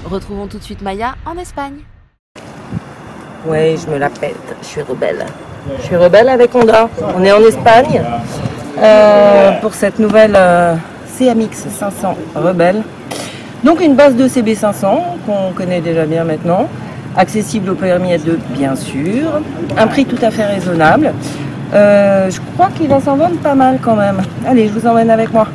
Retrouvons tout de suite Maya en Espagne. Ouais, je me la pète, je suis rebelle. Je suis rebelle avec Honda. On est en Espagne pour cette nouvelle CMX 500 Rebelle. Donc une base de CB500 qu'on connaît déjà bien maintenant, accessible au permis L2 bien sûr, un prix tout à fait raisonnable. Je crois qu'il va s'en vendre pas mal quand même. Allez, je vous emmène avec moi.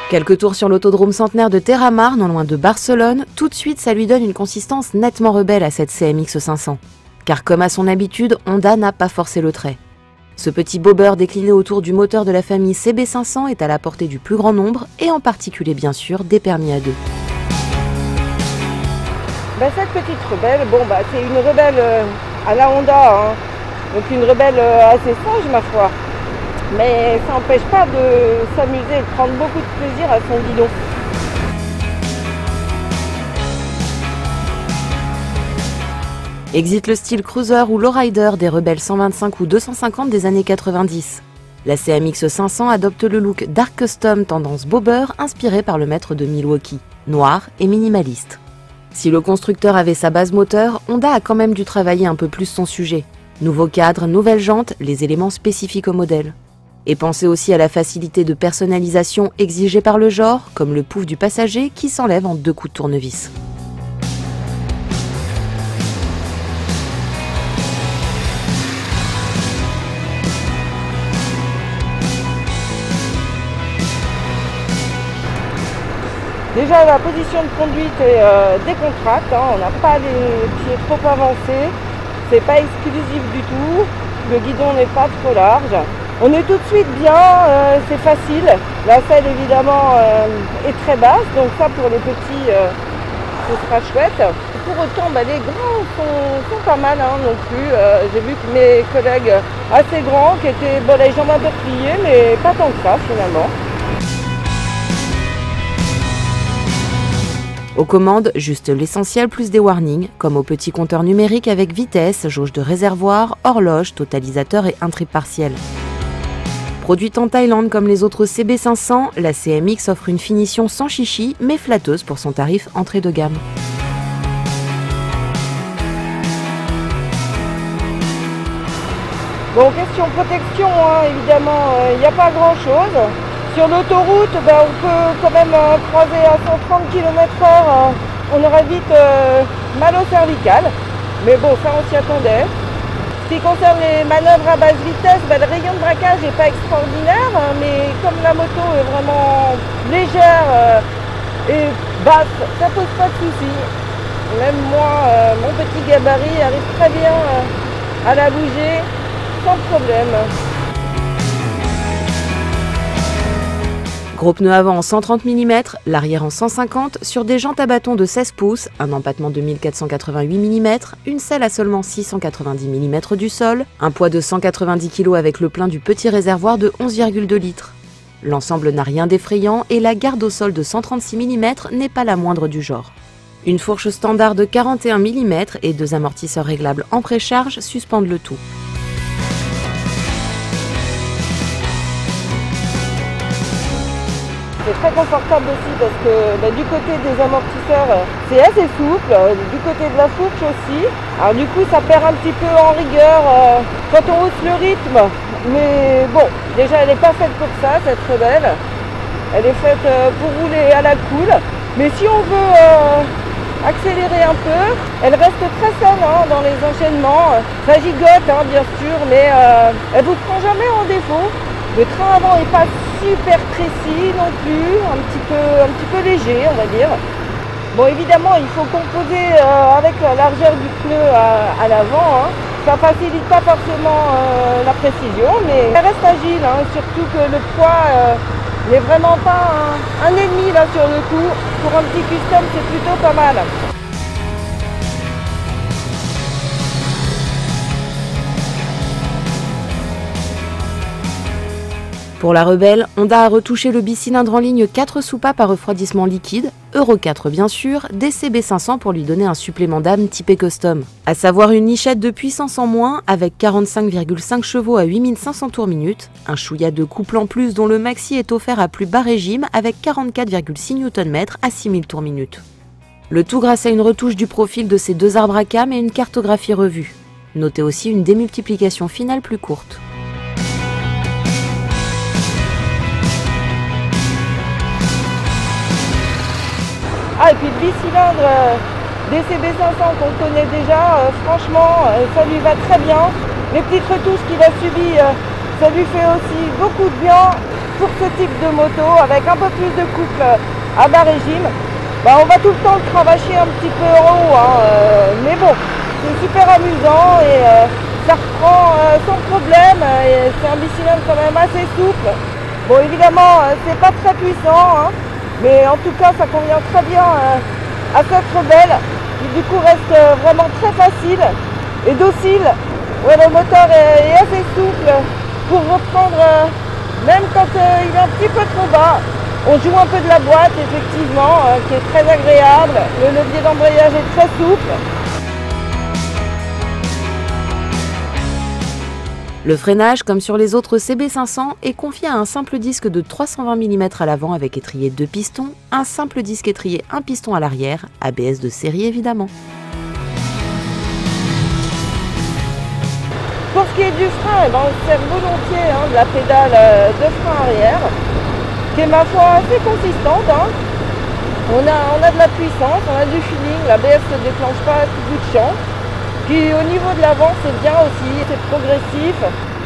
Quelques tours sur l'autodrome centenaire de Terramar, non loin de Barcelone, tout de suite ça lui donne une consistance nettement rebelle à cette CMX 500. Car comme à son habitude, Honda n'a pas forcé le trait. Ce petit bobber décliné autour du moteur de la famille CB500 est à la portée du plus grand nombre, et en particulier bien sûr des permis A2. Cette petite rebelle, c'est une rebelle à la Honda, donc une rebelle assez sage ma foi. Mais ça n'empêche pas de s'amuser et de prendre beaucoup de plaisir à son guidon. Exit le style cruiser ou lowrider des rebelles 125 ou 250 des années 90. La CMX 500 adopte le look Dark Custom tendance bobber inspiré par le maître de Milwaukee, noir et minimaliste. Si le constructeur avait sa base moteur, Honda a quand même dû travailler un peu plus son sujet. Nouveau cadre, nouvelles jantes, les éléments spécifiques au modèle. Et pensez aussi à la facilité de personnalisation exigée par le genre, comme le pouf du passager qui s'enlève en 2 coups de tournevis. Déjà la position de conduite est décontracte, on n'a pas les pieds trop avancés, c'est pas exclusif du tout, le guidon n'est pas trop large. On est tout de suite bien, c'est facile. La selle évidemment est très basse, donc ça pour les petits ce sera chouette. Pour autant les grands sont pas mal non plus. J'ai vu que mes collègues assez grands qui étaient les jambes un peu pliées, mais pas tant que ça finalement. Aux commandes, juste l'essentiel plus des warnings, comme au petit compteur numérique avec vitesse, jauge de réservoir, horloge, totalisateur et un trip partiel. Produite en Thaïlande comme les autres CB500, la CMX offre une finition sans chichi, mais flatteuse pour son tarif entrée de gamme. Question protection, évidemment, il n'y a pas grand chose. Sur l'autoroute, on peut quand même croiser à 130 km/h, on aurait vite mal au cervical, mais ça on s'y attendait. Ce qui concerne les manœuvres à basse vitesse, le rayon de braquage n'est pas extraordinaire, mais comme la moto est vraiment légère et basse, ça pose pas de soucis. Même moi, mon petit gabarit arrive très bien à la bouger sans problème. Gros pneus avant en 130 mm, l'arrière en 150 sur des jantes à bâton de 16 pouces, un empattement de 1488 mm, une selle à seulement 690 mm du sol, un poids de 190 kg avec le plein du petit réservoir de 11,2 litres. L'ensemble n'a rien d'effrayant et la garde au sol de 136 mm n'est pas la moindre du genre. Une fourche standard de 41 mm et 2 amortisseurs réglables en précharge suspendent le tout. C'est très confortable aussi parce que du côté des amortisseurs c'est assez souple, du côté de la fourche aussi. Alors du coup ça perd un petit peu en rigueur quand on hausse le rythme. Mais déjà elle n'est pas faite pour ça cette rebelle. Elle est faite pour rouler à la cool. Mais si on veut accélérer un peu, elle reste très saine dans les enchaînements. Ça gigote bien sûr, mais elle vous prend jamais en défaut. Le train avant n'est pas super précis non plus, un petit peu léger on va dire. Évidemment il faut composer avec la largeur du pneu à l'avant. Ça facilite pas forcément la précision, mais elle reste agile, surtout que le poids n'est vraiment pas un ennemi là sur le coup. Pour un petit custom c'est plutôt pas mal. Pour la Rebelle, Honda a retouché le bicylindre en ligne 4 soupapes à refroidissement liquide, Euro 4 bien sûr, DCB 500 pour lui donner un supplément d'âme typé custom. À savoir une nichette de puissance en moins avec 45,5 chevaux à 8500 tours minute, un chouïa de couple en plus dont le maxi est offert à plus bas régime avec 44,6 Nm à 6000 tours minute. Le tout grâce à une retouche du profil de ces deux arbres à cam et une cartographie revue. Notez aussi une démultiplication finale plus courte. Ah, et puis le bicylindre DCB 500 qu'on connaît déjà, franchement, ça lui va très bien. Les petites retouches qu'il a subies, ça lui fait aussi beaucoup de bien pour ce type de moto, avec un peu plus de couple à bas régime. On va tout le temps le cravacher un petit peu en haut, mais bon, c'est super amusant et ça reprend sans problème. Et c'est un bicylindre quand même assez souple. Bon, évidemment, c'est pas très puissant, mais en tout cas, ça convient très bien à cette Rebelle, qui du coup reste vraiment très facile et docile. Ouais, le moteur est assez souple pour reprendre, même quand il est un petit peu trop bas. On joue un peu de la boîte, effectivement, qui est très agréable. Le levier d'embrayage est très souple. Le freinage, comme sur les autres CB500, est confié à un simple disque de 320 mm à l'avant avec étrier 2 pistons, un simple disque étrier 1 piston à l'arrière, ABS de série évidemment. Pour ce qui est du frein, on se sert volontiers de la pédale de frein arrière, qui est ma foi assez consistante. On a de la puissance, on a du feeling, l'ABS ne se déclenche pas à tout bout de champ. Puis au niveau de l'avant, c'est bien aussi, c'est progressif.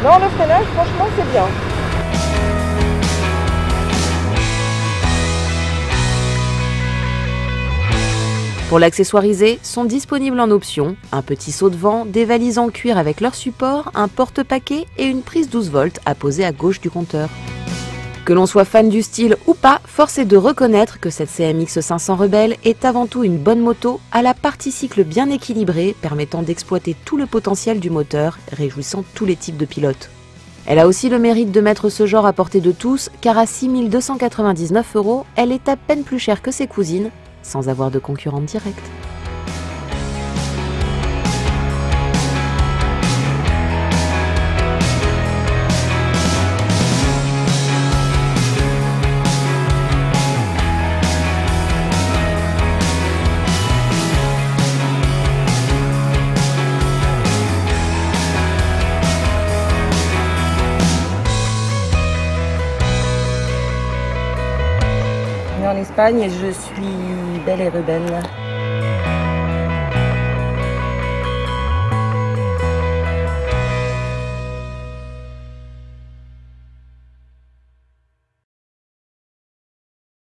Non, le freinage, franchement, c'est bien. Pour l'accessoiriser, sont disponibles en option un petit seau de vent, des valises en cuir avec leur support, un porte-paquet et une prise 12 volts à poser à gauche du compteur. Que l'on soit fan du style ou pas, force est de reconnaître que cette CMX 500 Rebelle est avant tout une bonne moto à la partie cycle bien équilibrée, permettant d'exploiter tout le potentiel du moteur, réjouissant tous les types de pilotes. Elle a aussi le mérite de mettre ce genre à portée de tous, car à 6 299 €, elle est à peine plus chère que ses cousines, sans avoir de concurrente directe. En Espagne et je suis belle et rebelle.